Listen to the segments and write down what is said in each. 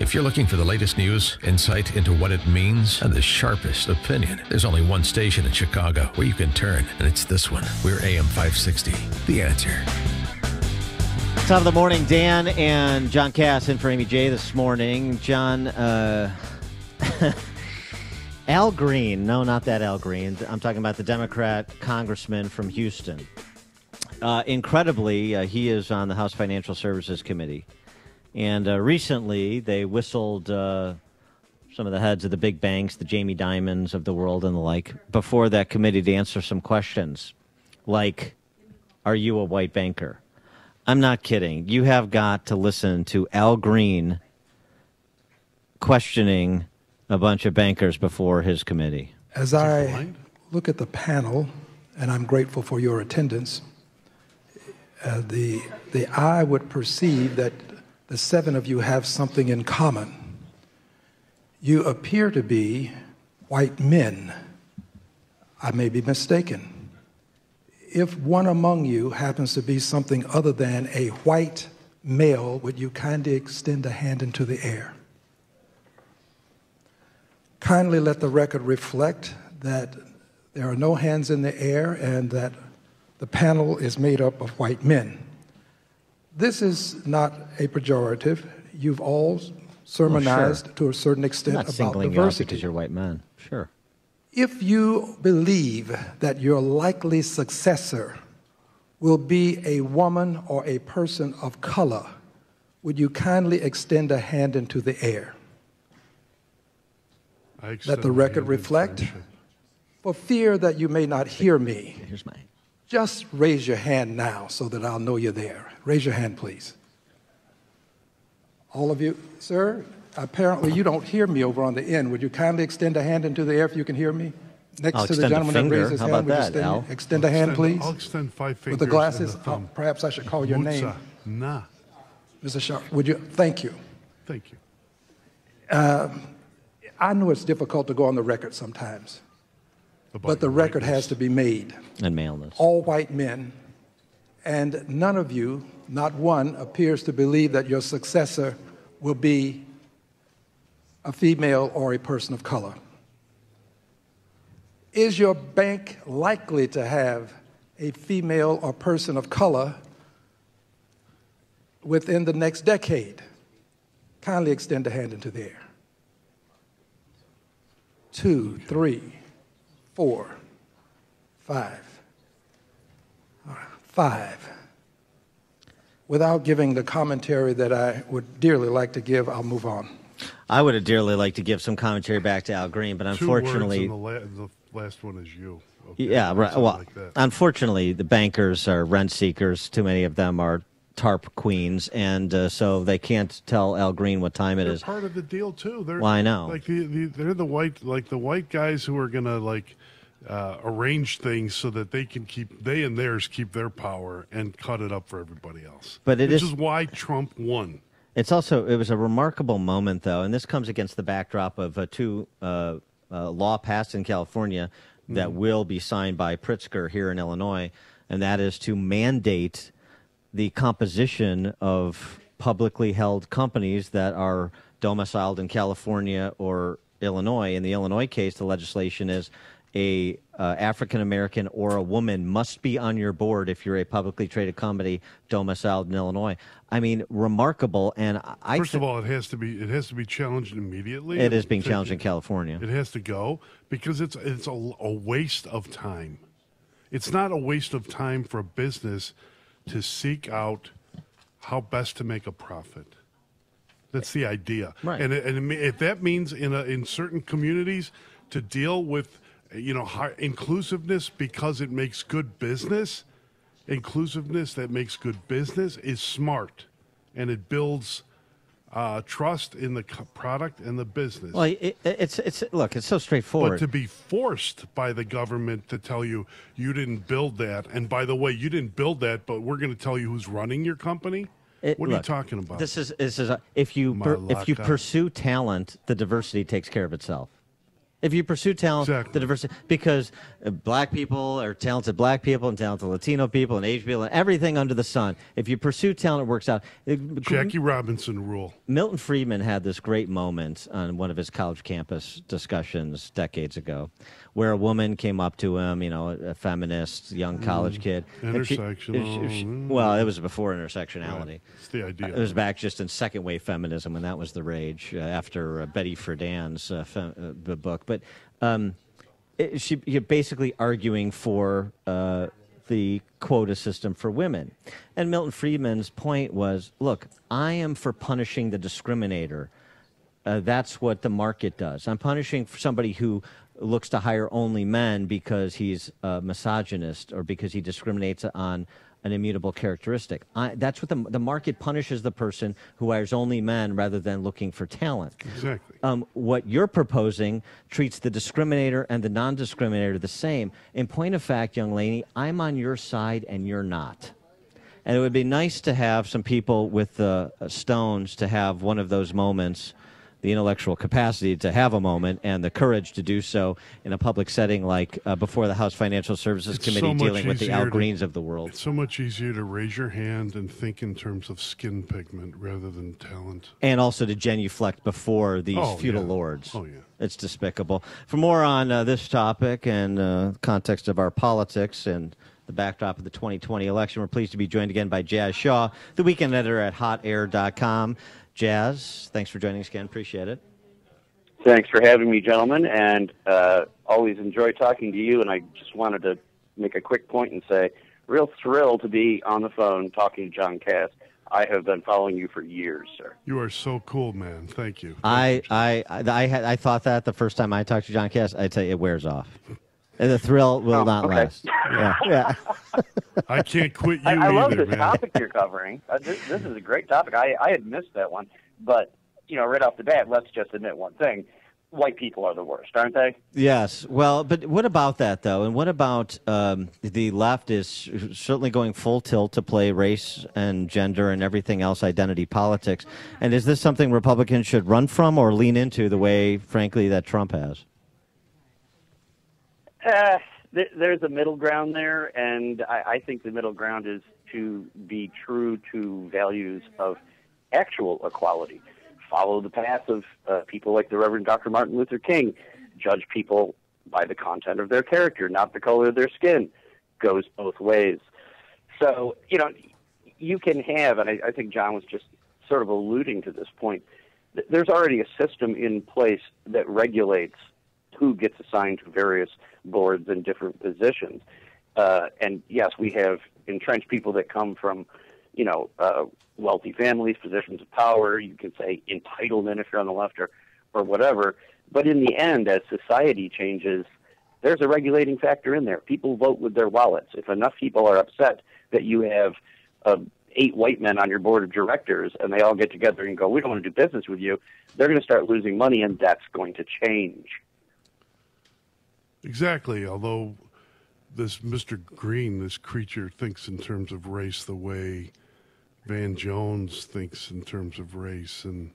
If you're looking for the latest news, insight into what it means, and the sharpest opinion, there's only one station in Chicago where you can turn, and it's this one. We're AM 560, The Answer. Top of the morning, Dan and John Cass in for Amy J this morning. John, Al Green. No, not that Al Green. I'm talking about the Democrat congressman from Houston. Incredibly, he is on the House Financial Services Committee. And recently, they whistled some of the heads of the big banks, the Jamie Dimons of the world and the like, before that committee to answer some questions like, are you a white banker? I'm not kidding. You have got to listen to Al Green questioning a bunch of bankers before his committee. As I look at the panel, and I'm grateful for your attendance, the eye would perceive that the seven of you have something in common. You appear to be white men. I may be mistaken. If one among you happens to be something other than a white male, would you kindly extend a hand into the air? Kindly let the record reflect that there are no hands in the air and that the panel is made up of white men. This is not a pejorative. You've all sermonized to a certain extent about diversity. I'm not singling you out because you're white men. Sure. If you believe that your likely successor will be a woman or a person of color, would you kindly extend a hand into the air? Let the record reflect. For fear that you may not hear me, here's mine. Just raise your hand now so that I'll know you're there. Raise your hand, please. All of you, sir, apparently you don't hear me over on the end. Would you kindly extend a hand into the air if you can hear me? Next to the gentleman that raised his hand, would you extend a hand, please? I'll extend 5 fingers. With the glasses, perhaps I should call your name. Nah. Mr. Sharp, would you? Thank you. Thank you. I know it's difficult to go on the record sometimes, but the record has to be made. And maleness. All white men, and none of you, not one, appears to believe that your successor will be a female or a person of color. Is your bank likely to have a female or person of color within the next decade? Kindly extend a hand into the air. 2, 3, 4, 5. 5. Without giving the commentary that I would dearly like to give, I'll move on. I would have dearly liked to give some commentary back to Al Green, but unfortunately... 2 words and the last one is you. Okay. Yeah, right. Well, like unfortunately, the bankers are rent seekers. Too many of them are TARP queens, and so they can't tell Al Green what time it is. They're part of the deal too. Well, I know. Like they're the white guys who are gonna arrange things so that they and theirs keep their power and cut it up for everybody else. But which is why Trump won. It was a remarkable moment, though, and this comes against the backdrop of two law passed in California that will be signed by Pritzker here in Illinois, and that is to mandate the composition of publicly held companies that are domiciled in California or Illinois. In the Illinois case, the legislation is a African-American or a woman must be on your board if you're a publicly traded company domiciled in Illinois. I mean, remarkable. And first of all, it has to be challenged immediately. It is being challenged in California. It has to go because it's a waste of time. It's not a waste of time for a business to seek out how best to make a profit. That's the idea. Right. And if that means in certain communities to deal with inclusiveness because it makes good business, inclusiveness that makes good business is smart, and it builds trust in the product and the business. Well, it's so straightforward. But to be forced by the government to tell you didn't build that, and by the way, you didn't build that, but we're going to tell you who's running your company. What are you talking about? If you pursue talent, the diversity takes care of itself. If you pursue talent, Exactly. the diversity, because black people are talented black people and talented Latino people and Asian people and everything under the sun. If you pursue talent, it works out. Jackie Robinson rule. Milton Friedman had this great moment on one of his college campus discussions decades ago where a woman came up to him, a feminist, young college kid. Intersectional. Well, it was before intersectionality. Right. It's the idea. It was back just in second wave feminism when that was the rage after Betty Friedan's book. But she basically arguing for the quota system for women. And Milton Friedman's point was, look, I am for punishing the discriminator. That's what the market does. I'm punishing somebody who looks to hire only men because he's a misogynist or because he discriminates on an immutable characteristic. That's what the market punishes the person who hires only men rather than looking for talent. Exactly. What you're proposing treats the discriminator and the non-discriminator the same. In point of fact, young lady, I'm on your side and you're not. And it would be nice to have some people with the stones to have one of those moments, the intellectual capacity to have a moment and the courage to do so in a public setting like before the House Financial Services Committee dealing with the Al Greens of the world. It's so much easier to raise your hand and think in terms of skin pigment rather than talent. And also to genuflect before these feudal lords. Oh, yeah. It's despicable. For more on this topic and context of our politics and the backdrop of the 2020 election, we're pleased to be joined again by Jas Shaw, the weekend editor at hotair.com. Jas, thanks for joining us again. Appreciate it. Thanks for having me, gentlemen, and always enjoy talking to you. And I just wanted to make a quick point and say, real thrilled to be on the phone talking to John Kass. I have been following you for years, sir. You are so cool, man. Thank you. I thought that the first time I talked to John Kass. I'd say it wears off. And the thrill will not last. Yeah. I can't quit you I love either, this man. topic you're covering. This is a great topic. I had missed that one. But, right off the bat, let's just admit one thing. White people are the worst, aren't they? Yes. Well, but what about that, though? And what about the left is certainly going full tilt to play race and gender and everything else, identity politics. And is this something Republicans should run from or lean into the way, frankly, that Trump has? There's a middle ground there, and I think the middle ground is to be true to values of actual equality. Follow the path of people like the Reverend Dr. Martin Luther King. Judge people by the content of their character, not the color of their skin. Goes both ways. So, you can have, and I think John was just sort of alluding to this point, there's already a system in place that regulates who gets assigned to various boards and different positions. And yes, we have entrenched people that come from, wealthy families, positions of power. You can say entitlement if you're on the left or whatever. But in the end, as society changes, there's a regulating factor in there. People vote with their wallets. If enough people are upset that you have 8 white men on your board of directors and they all get together and go, we don't want to do business with you, they're going to start losing money, and that's going to change. Exactly, although this Mr. Green, this creature, thinks in terms of race the way Van Jones thinks in terms of race. And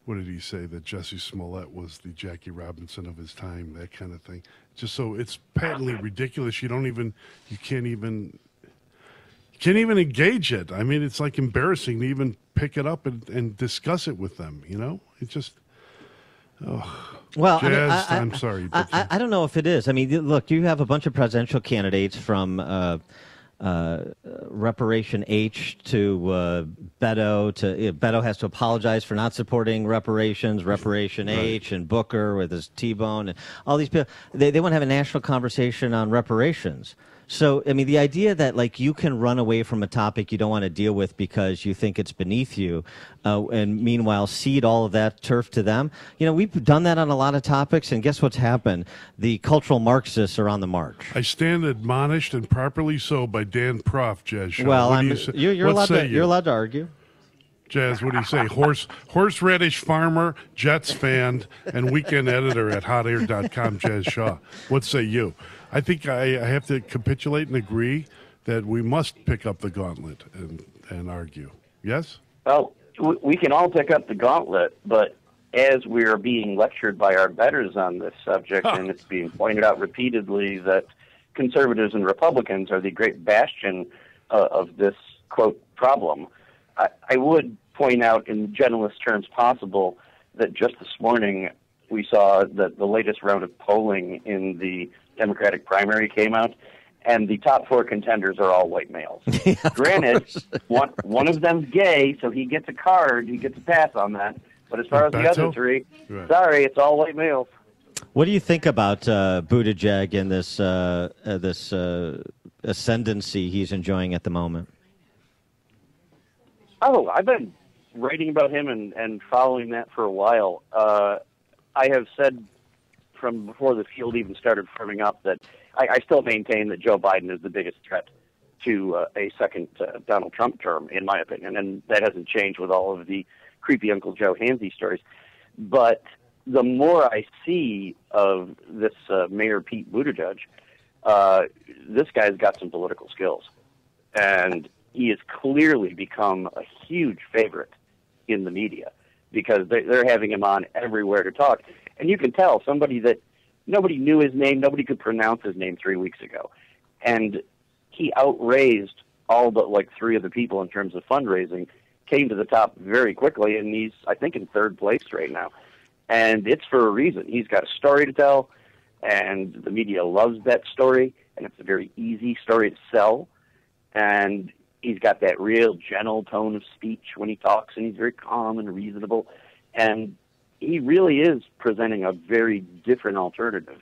what did he say? That Jussie Smollett was the Jackie Robinson of his time, that kind of thing. Just so it's patently ridiculous. You can't even engage it. I mean, it's like embarrassing to even pick it up and discuss it with them, It just... Oh. Well, Jas, I'm sorry. I don't know if it is. I mean, look, you have a bunch of presidential candidates from Reparation H to Beto. Beto has to apologize for not supporting reparations, Reparation H, and Booker with his T-bone, and all these people. They want to have a national conversation on reparations. So, I mean, the idea that, you can run away from a topic you don't want to deal with because you think it's beneath you, and meanwhile cede all of that turf to them. We've done that on a lot of topics, and guess what's happened? The cultural Marxists are on the march. I stand admonished, and properly so, by Dan Proft, Jas Shaw. Well, you're allowed to argue. Jas, what do you say? Horseradish farmer, Jets fan, and weekend editor at hotair.com, Jas Shaw. What say you? I think I have to capitulate and agree that we must pick up the gauntlet and argue. Yes? Well, we can all pick up the gauntlet, but as we are being lectured by our betters on this subject, and it's being pointed out repeatedly that conservatives and Republicans are the great bastion of this, quote, problem, I would point out in the gentlest terms possible that just this morning we saw that the latest round of polling in the Democratic primary came out, and the top 4 contenders are all white males. Yeah, Granted, one of them's gay, so he gets a card, he gets a pass on that. But as far as the other 3, sorry, it's all white males. What do you think about Buttigieg and this ascendancy he's enjoying at the moment? Oh, I've been writing about him and following that for a while. I have said from before the field even started firming up that I still maintain that Joe Biden is the biggest threat to a second Donald Trump term, in my opinion, and that hasn't changed with all of the creepy Uncle Joe Hansy stories. But the more I see of this Mayor Pete Buttigieg, this guy's got some political skills, and he has clearly become a huge favorite in the media because they're having him on everywhere to talk. And you can tell somebody that nobody knew his name, nobody could pronounce his name 3 weeks ago. And he outraised all but like 3 of the people in terms of fundraising, came to the top very quickly, and he's, I think, in 3rd place right now. And it's for a reason. He's got a story to tell, and the media loves that story, and it's a very easy story to sell. And he's got that real gentle tone of speech when he talks, and he's very calm and reasonable. And he really is presenting a very different alternative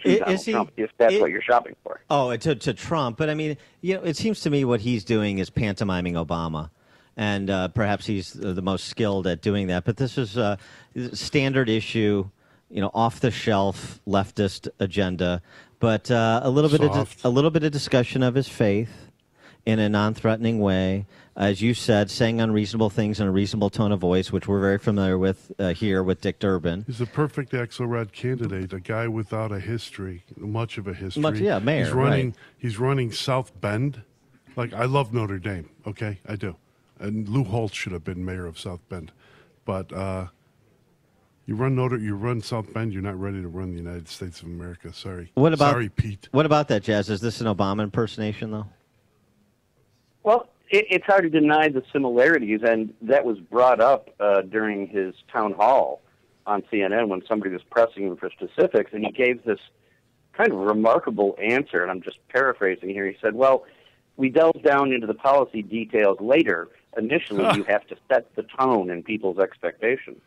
to Donald Trump, if that's what you're shopping for. Oh, to Trump. But, I mean, it seems to me what he's doing is pantomiming Obama. And perhaps he's the most skilled at doing that. But this is a standard issue, off-the-shelf leftist agenda. But a little bit of discussion of his faith in a non-threatening way, as you said, saying unreasonable things in a reasonable tone of voice, which we're very familiar with here with Dick Durbin. He's a perfect Axelrod candidate, a guy without a history, much of a history. Mayor. He's running South Bend. Like, I love Notre Dame, okay? I do. And Lou Holtz should have been mayor of South Bend. But you run South Bend, you're not ready to run the United States of America. Sorry. Sorry, Pete. What about that, Jazz? Is this an Obama impersonation, though? Well, it's hard to deny the similarities, and that was brought up during his town hall on CNN when somebody was pressing him for specifics, and he gave this kind of remarkable answer, and I'm just paraphrasing here. He said, well, we delve down into the policy details later. Initially, you have to set the tone in people's expectations.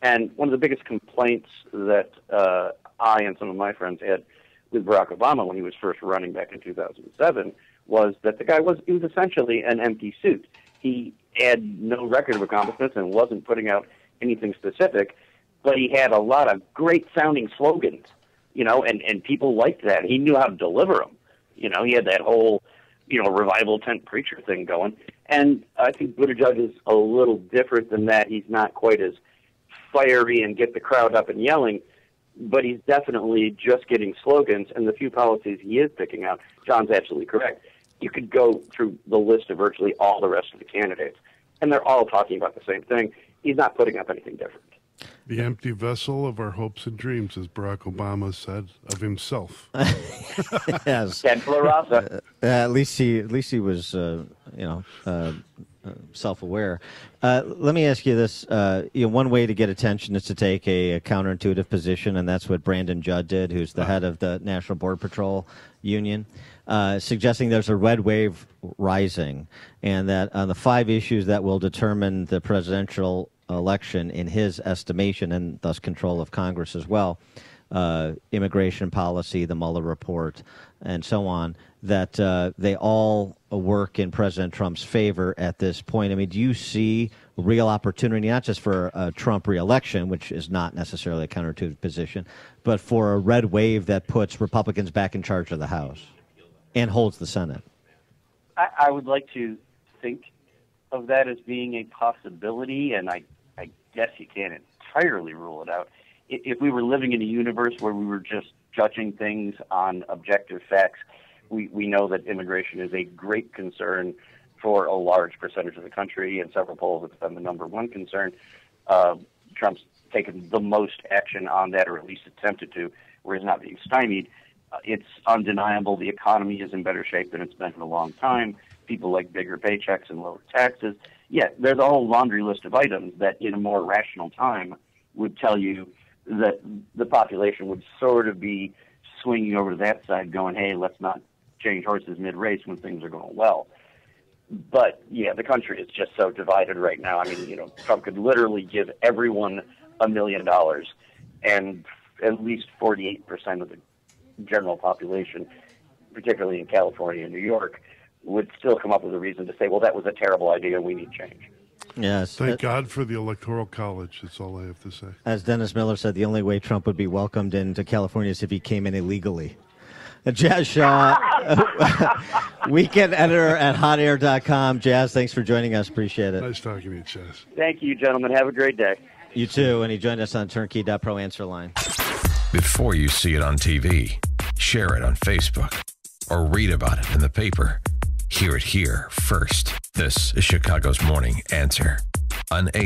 And one of the biggest complaints that I and some of my friends had with Barack Obama when he was first running back in 2007 was that the guy was essentially an empty suit. He had no record of accomplishments and wasn't putting out anything specific, but he had a lot of great-sounding slogans, and people liked that. He knew how to deliver them. He had that whole, revival tent preacher thing going. And I think Buttigieg is a little different than that. He's not quite as fiery and get the crowd up and yelling, but he's definitely just getting slogans, and the few policies he is picking out, John's absolutely correct. You could go through the list of virtually all the rest of the candidates, and they're all talking about the same thing. He's not putting up anything different. The empty vessel of our hopes and dreams, as Barack Obama said of himself. Yes. Tabula rasa. At least he was, self-aware. Let me ask you this: one way to get attention is to take a counterintuitive position, and that's what Brandon Judd did, who's the head of the National Border Patrol Union, suggesting there's a red wave rising, and that on the 5 issues that will determine the presidential election, in his estimation, and thus control of Congress as well, immigration policy, the Mueller report, and so on, that they all work in President Trump's favor at this point. I mean, do you see real opportunity, not just for a Trump reelection, which is not necessarily a counterintuitive position, but for a red wave that puts Republicans back in charge of the House and holds the Senate? I would like to think of that as being a possibility, and I guess you can't entirely rule it out. If we were living in a universe where we were just judging things on objective facts, we know that immigration is a great concern for a large percentage of the country. In several polls, it's been the number one concern. Trump's taken the most action on that, or at least attempted to, where he's not being stymied. It's undeniable the economy is in better shape than it's been in a long time. People like bigger paychecks and lower taxes. Yeah, there's a whole laundry list of items that in a more rational time would tell you that the population would sort of be swinging over to that side going, hey, let's not change horses mid-race when things are going well. But, yeah, the country is just so divided right now. I mean, Trump could literally give everyone $1 million, and at least 48% of the general population, particularly in California and New York, would still come up with a reason to say, well, that was a terrible idea, we need change. Yes. Thank God for the Electoral College. That's all I have to say. As Dennis Miller said, the only way Trump would be welcomed into California is if he came in illegally. Jazz Shaw, weekend editor at hotair.com. Jazz, thanks for joining us. Appreciate it. Nice talking to you, Jazz. Thank you, gentlemen. Have a great day. You too. And he joined us on Turnkey.pro answer line. Before you see it on TV, share it on Facebook, or read about it in the paper. Hear it here first. This is Chicago's Morning Answer on